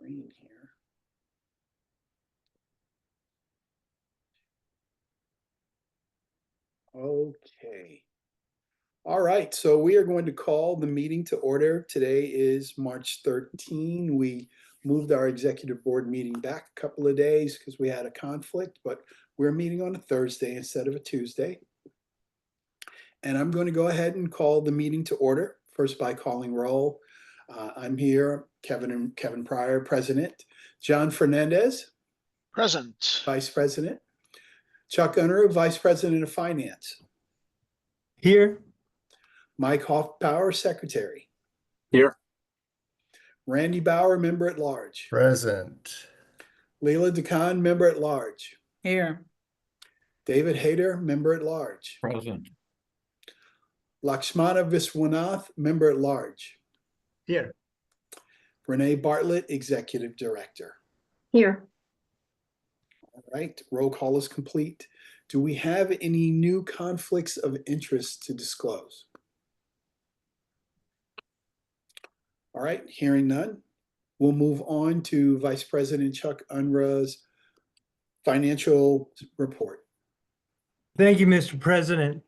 screen here. Okay. All right, so we are going to call the meeting to order. Today is March 13. We moved our executive board meeting back a couple of days because we had a conflict, but we're meeting on a Thursday instead of a Tuesday. And I'm going to go ahead and call the meeting to order, first by calling roll. I'm here, Kevin Pryor, President. John Fernandez. Present. Vice President. Chuck Unruh, Vice President of Finance. Here. Mike Hoffpower, Secretary. Here. Randy Bauer, Member at Large. Present. Leila Decon, Member at Large. Here. David Hayter, Member at Large. Present. Lakshmana Viswanath, Member at Large. Here. Renee Bartlett, Executive Director. Here. All right, roll call is complete. Do we have any new conflicts of interest to disclose? All right, hearing none, we'll move on to Vice President Chuck Unruh's financial report. Thank you, Mr. President.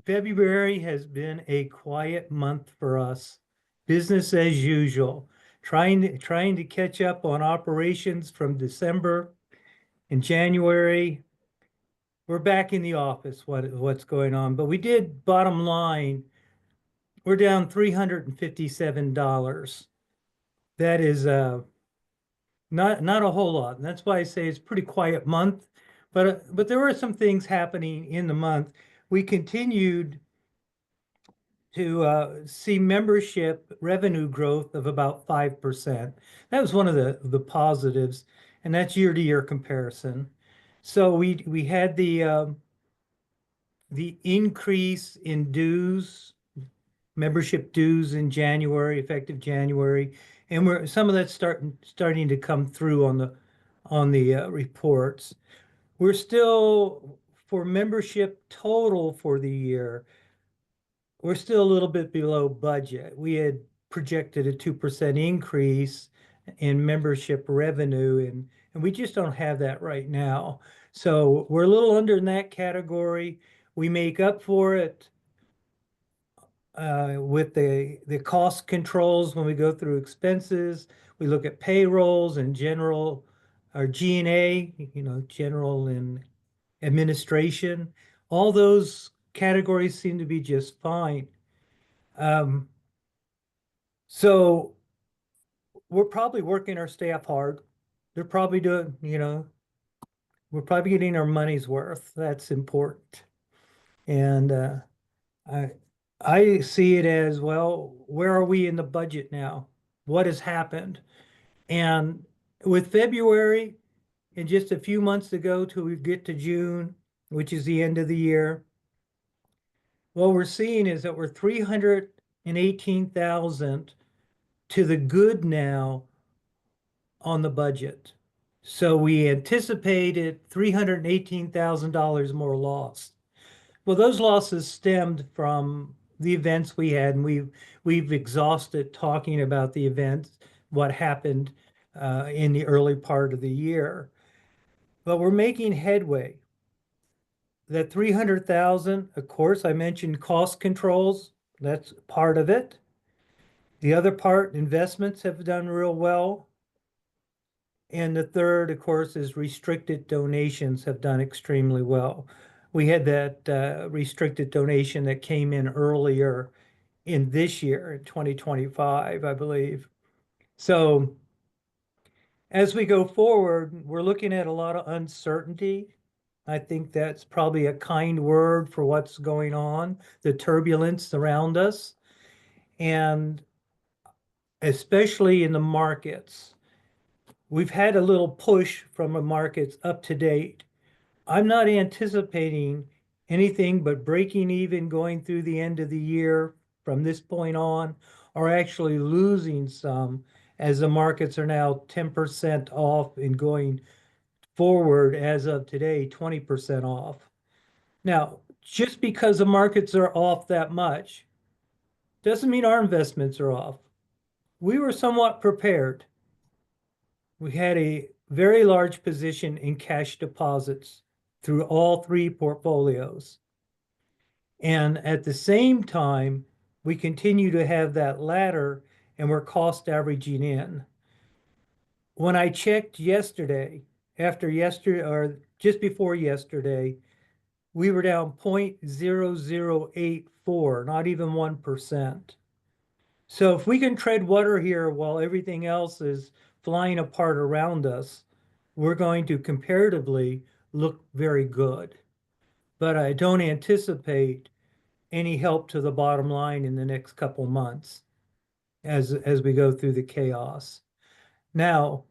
February has been a quiet month for us. Business as usual, trying to catch up on operations from December and January. We're back in the office, what's going on, but we did, bottom line, we're down $357. That is not a whole lot. And that's why I say it's a pretty quiet month, but there were some things happening in the month. We continued to see membership revenue growth of about 5%. That was one of the positives, and that's year-to-year comparison. So we had the increase in dues, membership dues in January, effective January, and some of that's starting to come through on the reports. We're still, for membership total for the year, we're still a little bit below budget. We had projected a 2% increase in membership revenue, and we just don't have that right now. So we're a little under in that category. We make up for it with the cost controls when we go through expenses. We look at payrolls and general, or G&A, general and administration. All those categories seem to be just fine. So we're probably working our staff hard. They're probably doing, we're probably getting our money's worth. That's important. And I see it as, well, where are we in the budget now? What has happened? And with February, and just a few months ago till we get to June, which is the end of the year, what we're seeing is that we're 318,000 to the good now on the budget. So we anticipated $318,000 more loss. Well, those losses stemmed from the events we had, and we've exhausted talking about the events, what happened in the early part of the year. But we're making headway. That 300,000, of course, I mentioned cost controls. That's part of it. The other part, investments have done real well. And the third, of course, is restricted donations have done extremely well. We had that restricted donation that came in earlier in this year, in 2025, I believe. So as we go forward, we're looking at a lot of uncertainty. I think that's probably a kind word for what's going on, the turbulence around us, and especially in the markets. We've had a little push from the markets up to date. I'm not anticipating anything but breaking even going through the end of the year from this point on, or actually losing some, as the markets are now 10% off and going forward as of today, 20% off. Now, just because the markets are off that much doesn't mean our investments are off. we were somewhat prepared. We had a very large position in cash deposits through all three portfolios. And at the same time, we continue to have that ladder and we're cost averaging in. When I checked yesterday, after yesterday or just before yesterday, we were down 0.0084, not even 1%. So if we can tread water here while everything else is flying apart around us, we're going to comparatively look very good. But I don't anticipate any help to the bottom line in the next couple months as we go through the chaos. Now,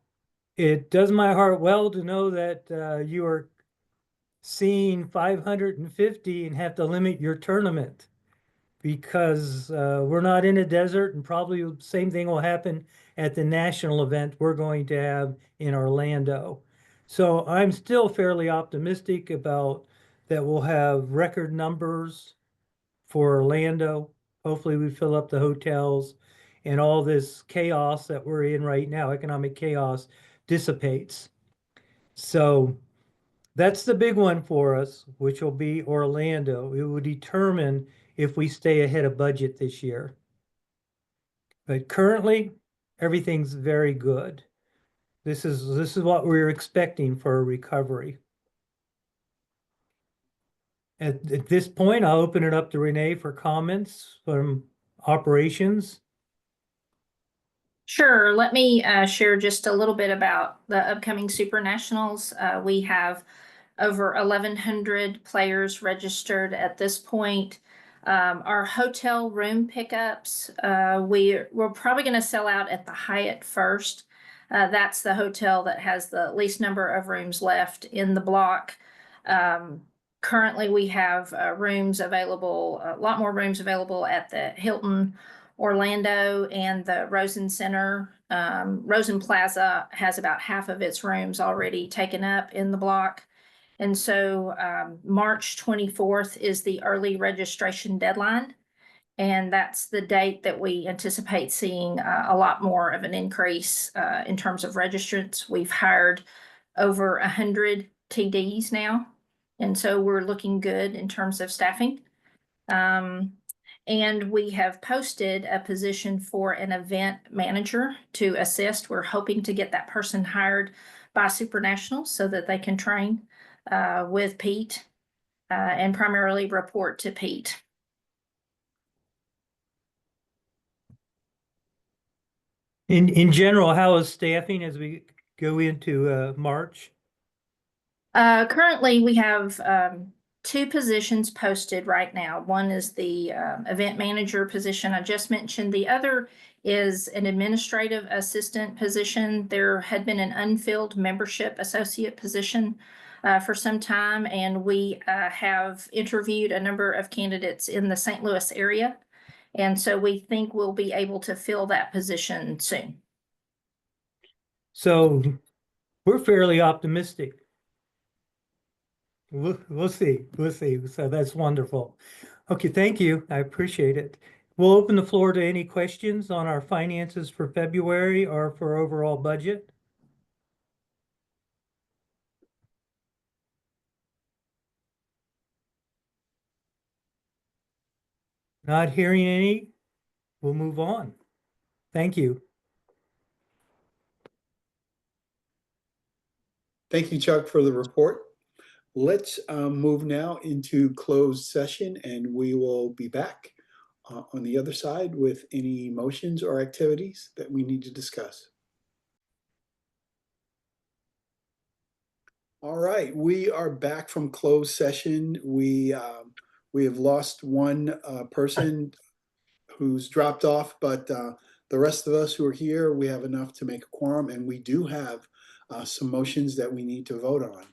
it does my heart well to know that you are seeing 550 and have to limit your tournament because we're not in a desert, and probably the same thing will happen at the national event we're going to have in Orlando. So I'm still fairly optimistic about that we'll have record numbers for Orlando. Hopefully we fill up the hotels and all this chaos that we're in right now, economic chaos, dissipates. So that's the big one for us, which will be Orlando. It will determine if we stay ahead of budget this year. But currently, everything's very good. This is what we're expecting for a recovery. At this point, I'll open it up to Renee for comments from operations. Sure. Let me share just a little bit about the upcoming Super Nationals. We have over 1,100 players registered at this point. Our hotel room pickups, we're probably going to sell out at the Hyatt first. That's the hotel that has the least number of rooms left in the block. Currently, we have rooms available, a lot more rooms available at the Hilton Orlando and the Rosen Center. Rosen Plaza has about half of its rooms already taken up in the block. And so March 24th is the early registration deadline. And that's the date that we anticipate seeing a lot more of an increase in terms of registrants. We've hired over 100 TDs now. And so we're looking good in terms of staffing. And we have posted a position for an event manager to assist. We're hoping to get that person hired by Super Nationals so that they can train with Pete and primarily report to Pete. In general, how is staffing as we go into March? Currently, we have two positions posted right now. One is the event manager position I just mentioned. The other is an administrative assistant position. There had been an unfilled membership associate position for some time, and we have interviewed a number of candidates in the St. Louis area. And so we think we'll be able to fill that position soon. So we're fairly optimistic. We'll see. We'll see. So that's wonderful. Okay, thank you. I appreciate it. We'll open the floor to any questions on our finances for February or for overall budget. Not hearing any, we'll move on. Thank you. Thank you, Chuck, for the report. Let's move now into closed session, and we will be back on the other side with any motions or activities that we need to discuss. All right, we are back from closed session. We have lost one person who's dropped off, but the rest of us who are here, we have enough to make a quorum, and we do have some motions that we need to vote on.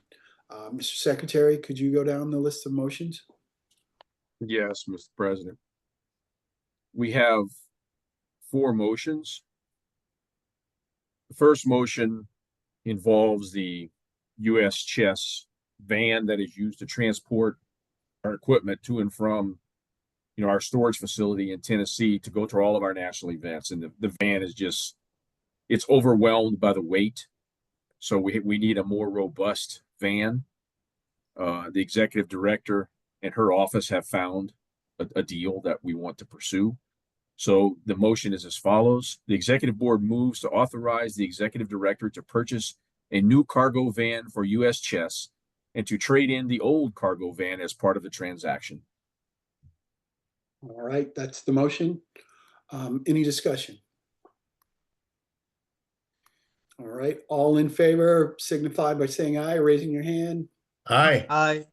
Mr. Secretary, could you go down the list of motions? Yes, Mr. President. We have 4 motions. The first motion involves the U.S. Chess van that is used to transport our equipment to and from our storage facility in Tennessee to go to all of our national events. And the van is just, it's overwhelmed by the weight. So we need a more robust van. The executive director and her office have found a deal that we want to pursue. So the motion is as follows. The executive board moves to authorize the executive director to purchase a new cargo van for US Chess and to trade in the old cargo van as part of the transaction. All right, that's the motion. Any discussion? All right, all in favor signify by saying aye or raising your hand. Aye. Aye.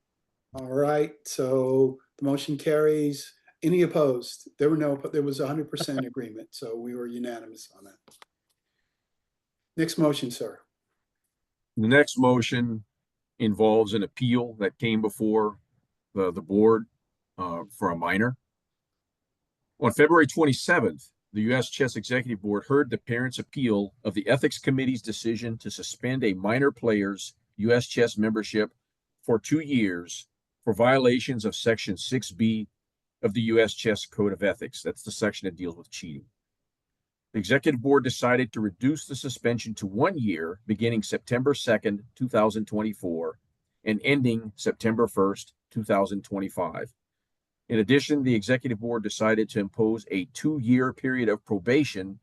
All right, so the motion carries. Any opposed? There was 100% agreement, so we were unanimous on that. Next motion, sir. The next motion involves an appeal that came before the board for a minor. On February 27th, the US Chess Executive Board heard the parents' appeal of the Ethics Committee's decision to suspend a minor player's US Chess membership for 2 years for violations of Section 6B of the US Chess Code of Ethics. That's the section that deals with cheating. The Executive Board decided to reduce the suspension to 1 year beginning September 2nd, 2024 and ending September 1st, 2025. In addition, the Executive Board decided to impose a 2-year period of probation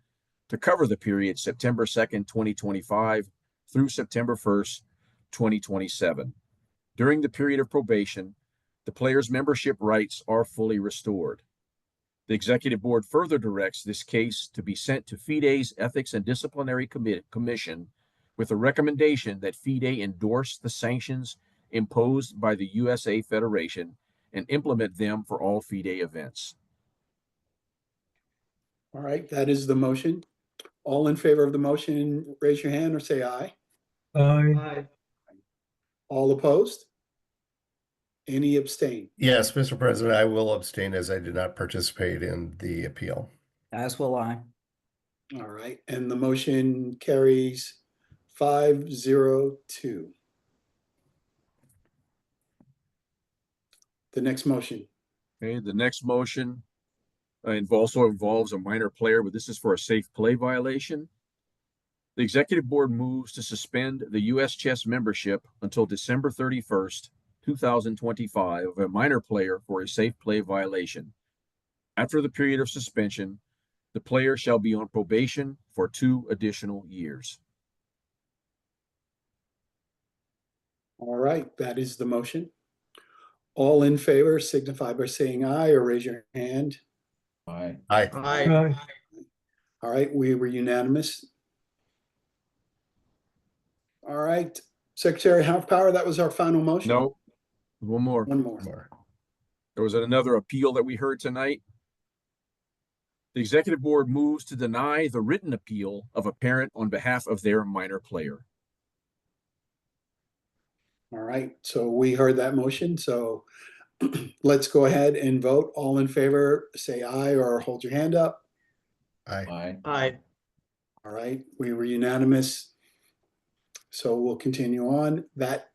to cover the period September 2nd, 2025 through September 1st, 2027. During the period of probation, the player's membership rights are fully restored. The Executive Board further directs this case to be sent to FIDE's Ethics and Disciplinary Commission with a recommendation that FIDE endorse the sanctions imposed by the USA Federation and implement them for all FIDE events. All right, that is the motion. All in favor of the motion, raise your hand or say aye. Aye. All opposed? Any abstain? Yes, Mr. President, I will abstain as I did not participate in the appeal. As will I. All right, and the motion carries 5-0-2. The next motion. Okay, the next motion also involves a minor player, but this is for a safe play violation. The Executive Board moves to suspend the US Chess membership until December 31st, 2025 of a minor player for a safe play violation. After the period of suspension, the player shall be on probation for 2 additional years. All right, that is the motion. All in favor signify by saying aye or raise your hand. Aye. Aye. All right, we were unanimous. All right, Secretary Hoffpower, that was our final motion? No, one more. One more. There was another appeal that we heard tonight. The Executive Board moves to deny the written appeal of a parent on behalf of their minor player. All right, so we heard that motion, so let's go ahead and vote. All in favor, say aye or hold your hand up. Aye. Aye. All right, we were unanimous. So we'll continue on. That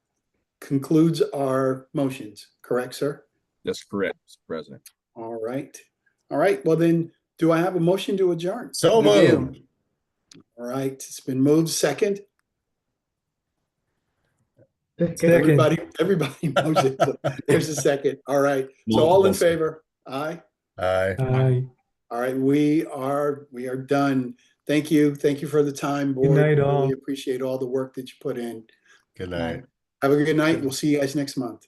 concludes our motions, correct, sir? That's correct, Mr. President. All right. All right, well then, do I have a motion to adjourn? So You do. moved. All right, it's been moved second. Second. Everybody knows it. There's a second. All right, so all in favor? Aye. Aye. Aye. All right, we are done. Thank you. Thank you for the time, board. night, all. Really appreciate all the work that you put in. Good night. Have a good night. We'll see you guys next month.